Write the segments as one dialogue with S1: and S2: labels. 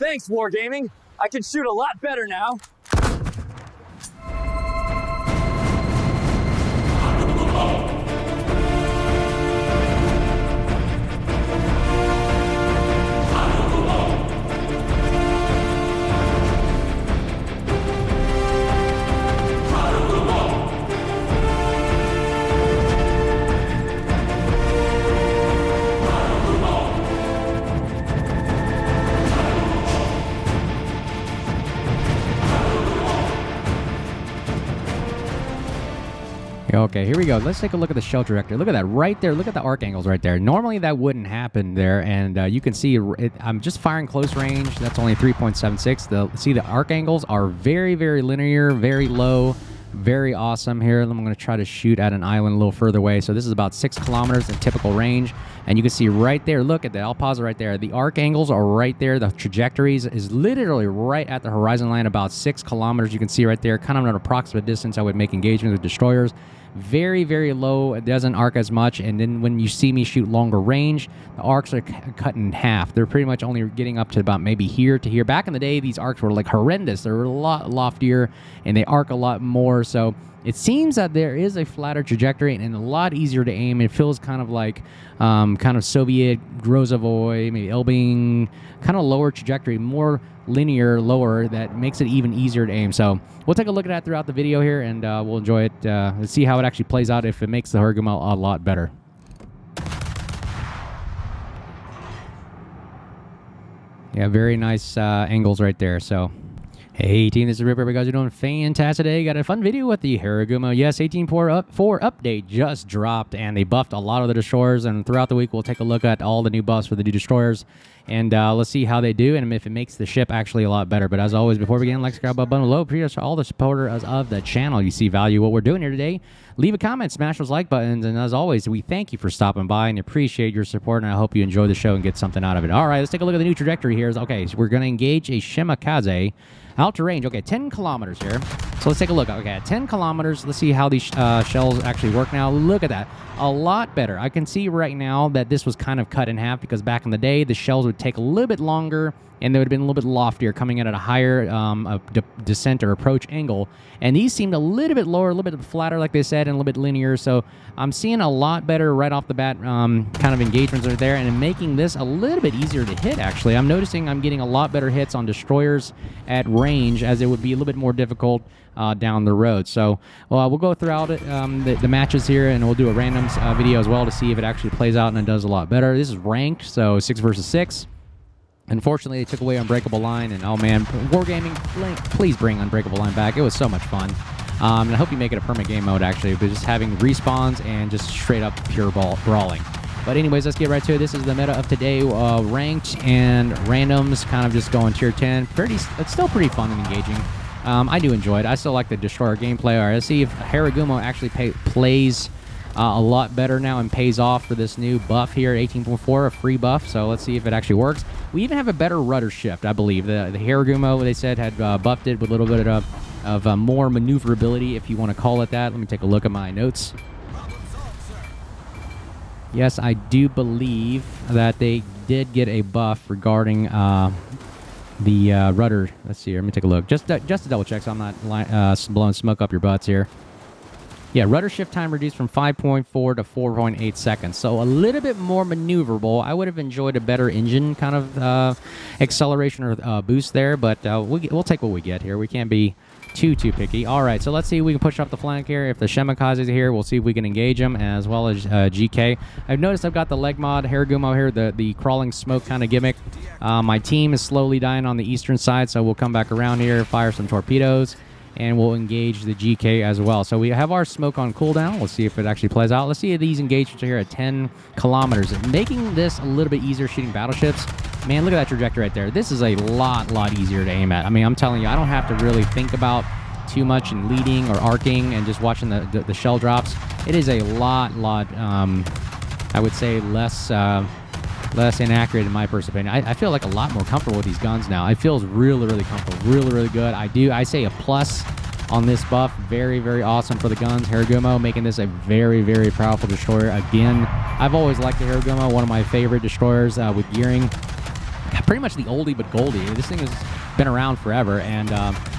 S1: Thanks, Wargaming. I can shoot a lot better now.
S2: Okay, here we go. Let's take a look at the shell trajectory. Look at that right there. Look at the arc angles right there. Normally that wouldn't happen there, and you can see it, I'm just firing close range. That's only 3.76. See, the arc angles are very, very linear, very low, very awesome here. I'm going to try to shoot at an island a little further away. So this is about 6 kilometers in typical range, and you can see right there. Look at that. I'll pause it right there. The arc angles are right there. The trajectories is literally right at the horizon line, about 6 kilometers. You can see right there, kind of an approximate distance I would make engagements with destroyers. Very, very low. It doesn't arc as much. And then when you see me shoot longer range, the arcs are cut in half. They're pretty much only getting up to about maybe here to here. Back in the day, these arcs were like horrendous. They were a lot loftier and they arc a lot more. So it seems that there is a flatter trajectory and a lot easier to aim. It feels kind of like kind of Soviet Grozavoy, maybe Elbing, kind of lower trajectory, more linear, lower, that makes it even easier to aim. So we'll take a look at that throughout the video here, and we'll enjoy it. Let's see how it actually plays out, if it makes the Harugumo a lot better. Yeah, very nice angles right there. So hey team, this is Ripper. You guys are doing fantastic today. Got a fun video with the Harugumo. Yes, 18.4 update just dropped, and they buffed a lot of the destroyers, and throughout the week we'll take a look at all the new buffs for the new destroyers, and let's see how they do and if it makes the ship actually a lot better. But as always, before we begin, like, subscribe button below. Appreciate all the supporters of the channel. You see value what we're doing here today, leave a comment, smash those like buttons, and as always, we thank you for stopping by and appreciate your support, and I hope you enjoy the show and get something out of it. All right, let's take a look at the new trajectory here. Okay, so we're going to engage a Shimakaze out to range. Okay, 10 kilometers here. So let's take a look. Okay, at 10 kilometers, let's see how these shells actually work now. Look at that. A lot better. I can see right now that this was kind of cut in half, because back in the day, the shells would take a little bit longer and they would have been a little bit loftier, coming in at a higher descent or approach angle. And these seemed a little bit lower, a little bit flatter, like they said, and a little bit linear. So I'm seeing a lot better right off the bat kind of engagements are there, and making this a little bit easier to hit, actually. I'm noticing I'm getting a lot better hits on destroyers at range, as it would be a little bit more difficult down the road. So we'll go throughout it, the matches here, and we'll do a randoms video as well to see if it actually plays out and it does a lot better. This is ranked, so 6 versus 6. Unfortunately, they took away Unbreakable Line, and oh man, Wargaming, please bring Unbreakable Line back. It was so much fun. And I hope you make it a permanent game mode, actually, but just having respawns and just straight up pure brawling. But anyways, let's get right to it. This is the meta of today, ranked and randoms, kind of just going tier 10. It's still pretty fun and engaging. I do enjoy it. I still like the destroyer gameplay. All right, let's see if Harugumo actually plays a lot better now and pays off for this new buff here, 18.4, a free buff. So let's see if it actually works. We even have a better rudder shift, I believe. The Harugumo, they said, had buffed it with a little bit of more maneuverability, if you want to call it that. Let me take a look at my notes. Yes, I do believe that they did get a buff regarding the rudder. Let's see here. Let me take a look. Just to double check, so I'm not blowing smoke up your butts here. Yeah, rudder shift time reduced from 5.4 to 4.8 seconds. So a little bit more maneuverable. I would have enjoyed a better engine kind of acceleration or boost there, but we'll take what we get here. We can't be too picky. All right, so let's see if we can push up the flank here. If the Shimakaze is here, we'll see if we can engage them, as well as GK. I've noticed I've got the leg mod Harugumo here, the crawling smoke kind of gimmick. My team is slowly dying on the eastern side, so we'll come back around here, fire some torpedoes, and we'll engage the GK as well. So we have our smoke on cooldown. Let's see if it actually plays out. Let's see if these engagements are here at 10 kilometers. Making this a little bit easier shooting battleships. Man, look at that trajectory right there. This is a lot easier to aim at. I mean, I'm telling you, I don't have to really think about too much in leading or arcing and just watching the shell drops. It is a lot, I would say, less inaccurate in my personal opinion. I feel like a lot more comfortable with these guns now. It feels really comfortable, really good. I say a plus on this buff. Very awesome for the guns. Harugumo making this a very powerful destroyer. Again, I've always liked the Harugumo, one of my favorite destroyers with gearing. pretty much the oldie but goldie. This thing has been around forever, and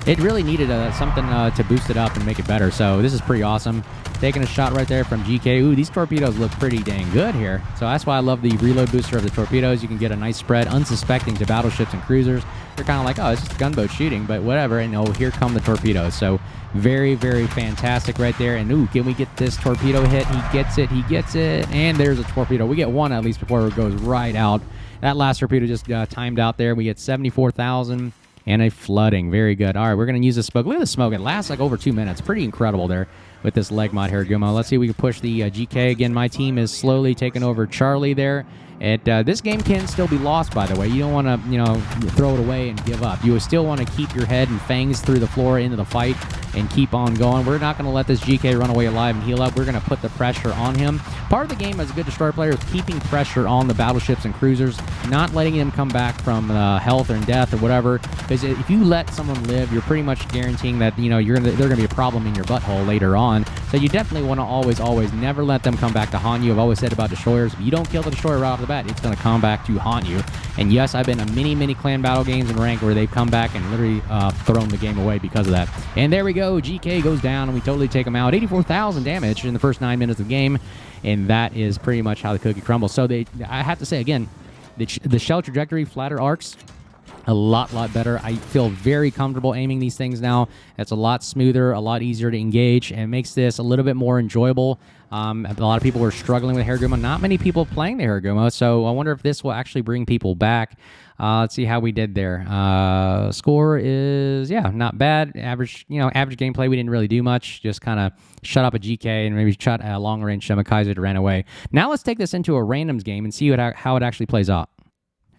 S2: it really needed something to boost it up and make it better. So this is pretty awesome. Taking a shot right there from GK. Ooh, these torpedoes look pretty dang good here. So that's why I love the reload booster of the torpedoes. You can get a nice spread, unsuspecting to battleships and cruisers. They're kind of like, oh, it's just gunboat shooting, but whatever. And oh, here come the torpedoes. So very, very fantastic right there. And ooh, can we get this torpedo hit? He gets it. He gets it. And there's a torpedo. We get one at least before it goes right out. That last torpedo just timed out there. We get 74,000 and a flooding. Very good. All right, we're going to use the smoke. Look at the smoke. It lasts like over 2 minutes. Pretty incredible there with this leg mod Harugumo. Let's see if we can push the GK. Again, my team is slowly taking over Charlie there. This game can still be lost, by the way. You don't want to, throw it away and give up. You still want to keep your head and fangs through the floor into the fight and keep on going. We're not going to let this GK run away alive and heal up. We're going to put the pressure on him. Part of the game as a good destroyer player is keeping pressure on the battleships and cruisers, not letting them come back from health or death or whatever. Because if you let someone live, you're pretty much guaranteeing that they're going to be a problem in your butthole later on. So you definitely want to always never let them come back to haunt you. I've always said about destroyers, if you don't kill the destroyer right off the bat, it's going to come back to haunt you. And yes, I've been in many clan battle games in rank where they've come back and literally thrown the game away because of that. And there we go. GK goes down and we totally take him out. 84,000 damage in the first 9 minutes of the game. And that is pretty much how the cookie crumbles. So I have to say again, the shell trajectory, flatter arcs, a lot better. I feel very comfortable aiming these things now. It's a lot smoother, a lot easier to engage, and it makes this a little bit more enjoyable. A lot of people were struggling with Harugumo. Not many people playing the Harugumo, so I wonder if this will actually bring people back. Let's see how we did there. Score is, yeah, not bad. Average gameplay. We didn't really do much. Just kind of shut up a GK and maybe shot a long-range Shimakaze that ran away. Now let's take this into a randoms game and see how it actually plays out.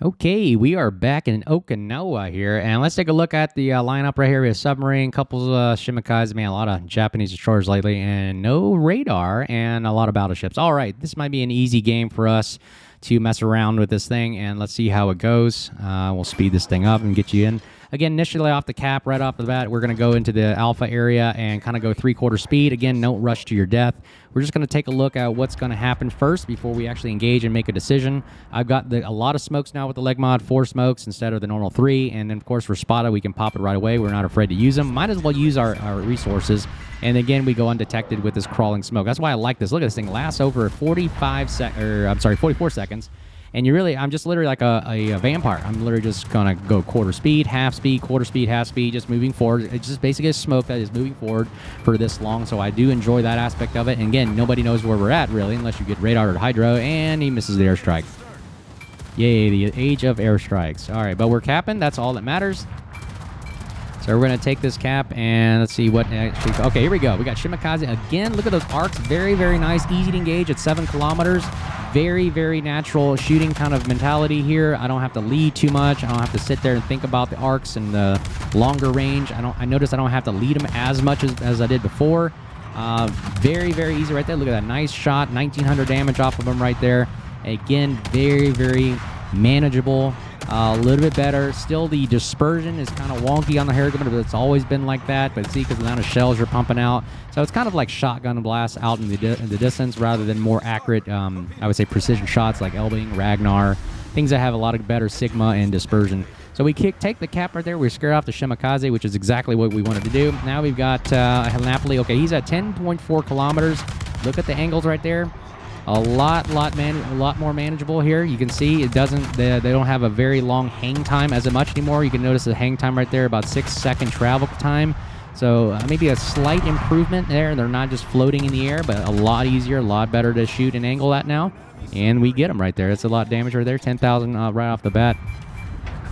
S2: Okay, we are back in Okinawa here, and let's take a look at the lineup right here. We have submarine, couples of Shimakaze, man, a lot of Japanese destroyers lately, and no radar, and a lot of battleships. All right, this might be an easy game for us to mess around with this thing, and let's see how it goes. We'll speed this thing up and get you in. Again, initially off the cap, right off the bat, we're going to go into the alpha area and kind of go 3/4 speed. Again, don't rush to your death. We're just going to take a look at what's going to happen first before we actually engage and make a decision. I've got a lot of smokes now with the leg mod, 4 smokes instead of the normal 3. And then, of course, we're spotted. We can pop it right away. We're not afraid to use them. Might as well use our resources. And again, we go undetected with this crawling smoke. That's why I like this. Look at this thing. Lasts over 44 seconds. And I'm just literally like a vampire. I'm literally just going to go quarter speed, half speed, quarter speed, half speed, just moving forward. It's just basically a smoke that is moving forward for this long. So I do enjoy that aspect of it. And again, nobody knows where we're at, really, unless you get radar or hydro. And he misses the airstrike. Yay, the age of airstrikes. All right, but we're capping. That's all that matters. So we're going to take this cap and let's see what actually... Okay, here we go. We got Shimakaze again. Look at those arcs. Very, very nice. Easy to engage at 7 kilometers. Very, very natural shooting kind of mentality here. I don't have to lead too much. I don't have to sit there and think about the arcs and the longer range. I notice I don't have to lead them as much as I did before. Very, very easy right there. Look at that nice shot. 1,900 damage off of them right there. Again, very, very manageable. A little bit better. Still, the dispersion is kind of wonky on the Harugumo, but it's always been like that. But see, because the amount of shells you're pumping out. So it's kind of like shotgun blasts out in the distance rather than more accurate, I would say, precision shots like Elbing, Ragnar, things that have a lot of better sigma and dispersion. So we take the cap right there. We scare off the Shimakaze, which is exactly what we wanted to do. Now we've got Napoli. Okay, he's at 10.4 kilometers. Look at the angles right there. A lot more manageable here. You can see it doesn't. They don't have a very long hang time as much anymore. You can notice the hang time right there, about 6-second travel time. So maybe a slight improvement there. They're not just floating in the air, but a lot easier, a lot better to shoot and angle at now. And we get them right there. It's a lot of damage right there. 10,000 right off the bat.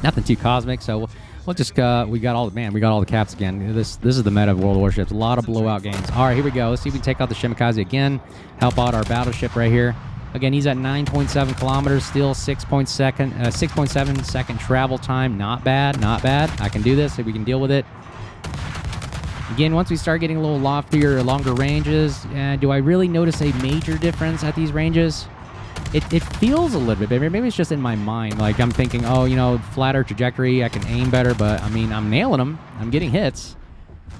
S2: Nothing too cosmic. So we'll just we got all the caps again. This is the meta of World of Warships. A lot of blowout games. All right, here we go. Let's see if we can take out the Shimakaze again. Help out our battleship right here. Again, he's at 9.7 kilometers. Still 6.7 second travel time. Not bad. Not bad. I can do this if we can deal with it. Again, once we start getting a little loftier, longer ranges, do I really notice a major difference at these ranges? It feels a little bit better. Maybe it's just in my mind. Like, I'm thinking, oh, flatter trajectory, I can aim better. But, I mean, I'm nailing them. I'm getting hits.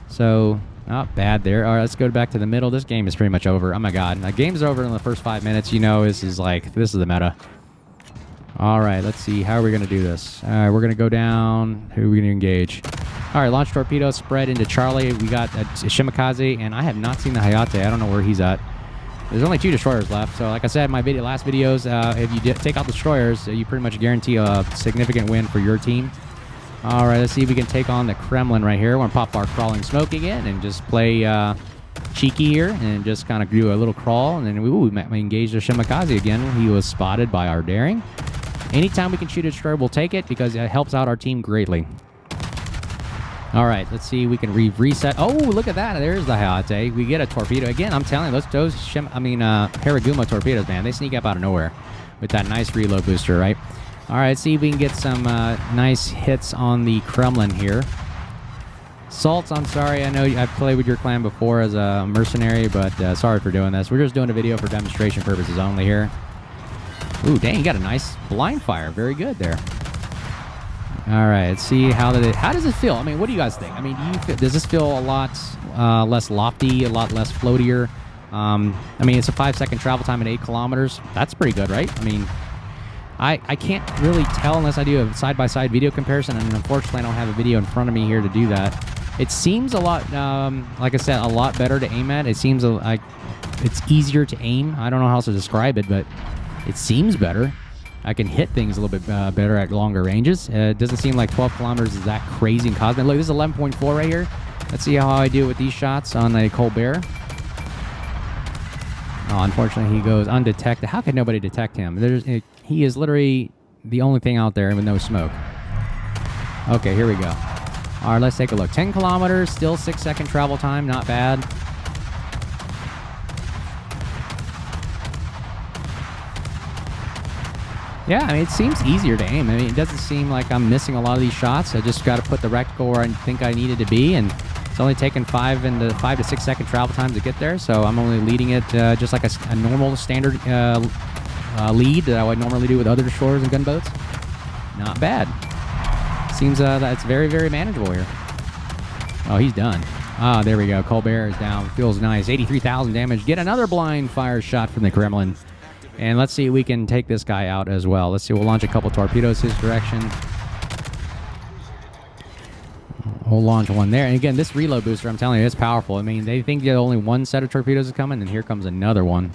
S2: So, not bad there. All right, let's go back to the middle. This game is pretty much over. Oh, my God. The game's over in the first 5 minutes. This is the meta. All right, let's see. How are we going to do this? All right, we're going to go down. Who are we going to engage? All right, launch torpedo, spread into Charlie. We got a Shimakaze, and I have not seen the Hayate. I don't know where he's at. There's only 2 destroyers left. So like I said in my last videos, if you take out the destroyers, you pretty much guarantee a significant win for your team. All right, let's see if we can take on the Kremlin right here. We're going to pop our crawling smoke again and just play cheeky here and just kind of do a little crawl. And then we engage the Shimakaze again. He was spotted by our daring. Anytime we can shoot a destroyer, we'll take it because it helps out our team greatly. All right, let's see. We can reset. Oh, look at that. There's the Hayate. We get a torpedo. Again, I'm telling you, those Harugumo torpedoes, man, they sneak up out of nowhere with that nice reload booster, right? All right, let's see if we can get some nice hits on the Kremlin here. Salts, I'm sorry. I know I've played with your clan before as a mercenary, but sorry for doing this. We're just doing a video for demonstration purposes only here. Ooh, dang, you got a nice blind fire. Very good there. All right, let's see how does it feel? I mean, what do you guys think? I mean, does this feel a lot less lofty, a lot less floatier? I mean, it's a 5-second travel time at 8 kilometers. That's pretty good, right? I mean, I can't really tell unless I do a side-by-side video comparison, and unfortunately, I don't have a video in front of me here to do that. It seems a lot, like I said, a lot better to aim at. It seems like it's easier to aim. I don't know how else to describe it, but it seems better. I can hit things a little bit better at longer ranges. It doesn't seem like 12 kilometers is that crazy and cosmic. Look, this is 11.4 right here. Let's see how I do with these shots on a Colbert. Oh, unfortunately, he goes undetected. How could nobody detect him? He is literally the only thing out there with no smoke. Okay, here we go. All right, let's take a look. 10 kilometers, still 6-second travel time. Not bad. Yeah, I mean, it seems easier to aim. I mean, it doesn't seem like I'm missing a lot of these shots. I just got to put the reticle where I think I needed to be, and it's only taken 5 to 6 second travel time to get there, so I'm only leading it just like a normal standard lead that I would normally do with other destroyers and gunboats. Not bad. Seems that it's very, very manageable here. Oh, he's done. Ah, there we go. Colbert is down. Feels nice. 83,000 damage. Get another blind fire shot from the Kremlin. And let's see if we can take this guy out as well. Let's see. We'll launch a couple torpedoes his direction. We'll launch one there. And again, this reload booster, I'm telling you, it's powerful. I mean, they think that only one set of torpedoes is coming, and here comes another one.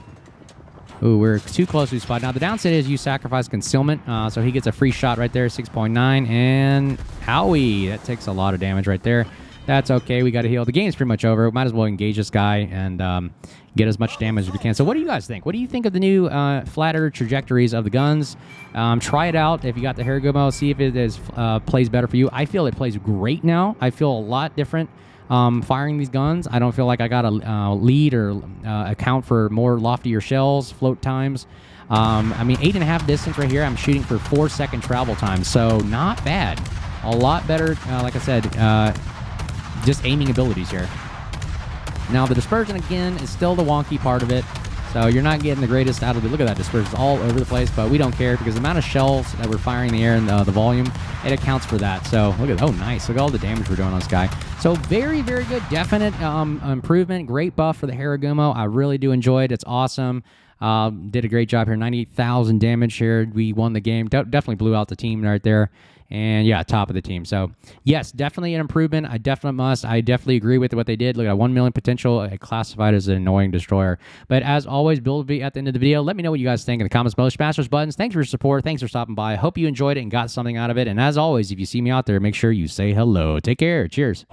S2: Ooh, we're too close to the spot. Now, the downside is you sacrifice concealment, so he gets a free shot right there, 6.9. And owie, that takes a lot of damage right there. That's okay. We got to heal. The game's pretty much over. We might as well engage this guy and get as much damage as we can. So what do you guys think? What do you think of the new flatter trajectories of the guns? Try it out if you got the Harugumo. See if it plays better for you. I feel it plays great now. I feel a lot different firing these guns. I don't feel like I got to lead or account for more loftier shells, float times. I mean, 8.5 distance right here. I'm shooting for 4-second travel time. So not bad. A lot better, like I said, just aiming abilities here. Now, the dispersion, again, is still the wonky part of it. So you're not getting the greatest out of it. Look at that dispersion all over the place, but we don't care because the amount of shells that we're firing in the air and the volume, it accounts for that. So look at, oh, nice. Look at all the damage we're doing on this guy. So very, very good. Definite improvement. Great buff for the Harugumo. I really do enjoy it. It's awesome. Did a great job here. 98,000 damage here. We won the game. Definitely blew out the team right there. And yeah, top of the team. So yes, definitely an improvement. I definitely agree with what they did. Look at 1 million potential. Classified as an annoying destroyer. But as always, Bill will be at the end of the video. Let me know what you guys think in the comments below. Smash those buttons. Thanks for your support. Thanks for stopping by. I hope you enjoyed it and got something out of it. And as always, if you see me out there, make sure you say hello. Take care. Cheers.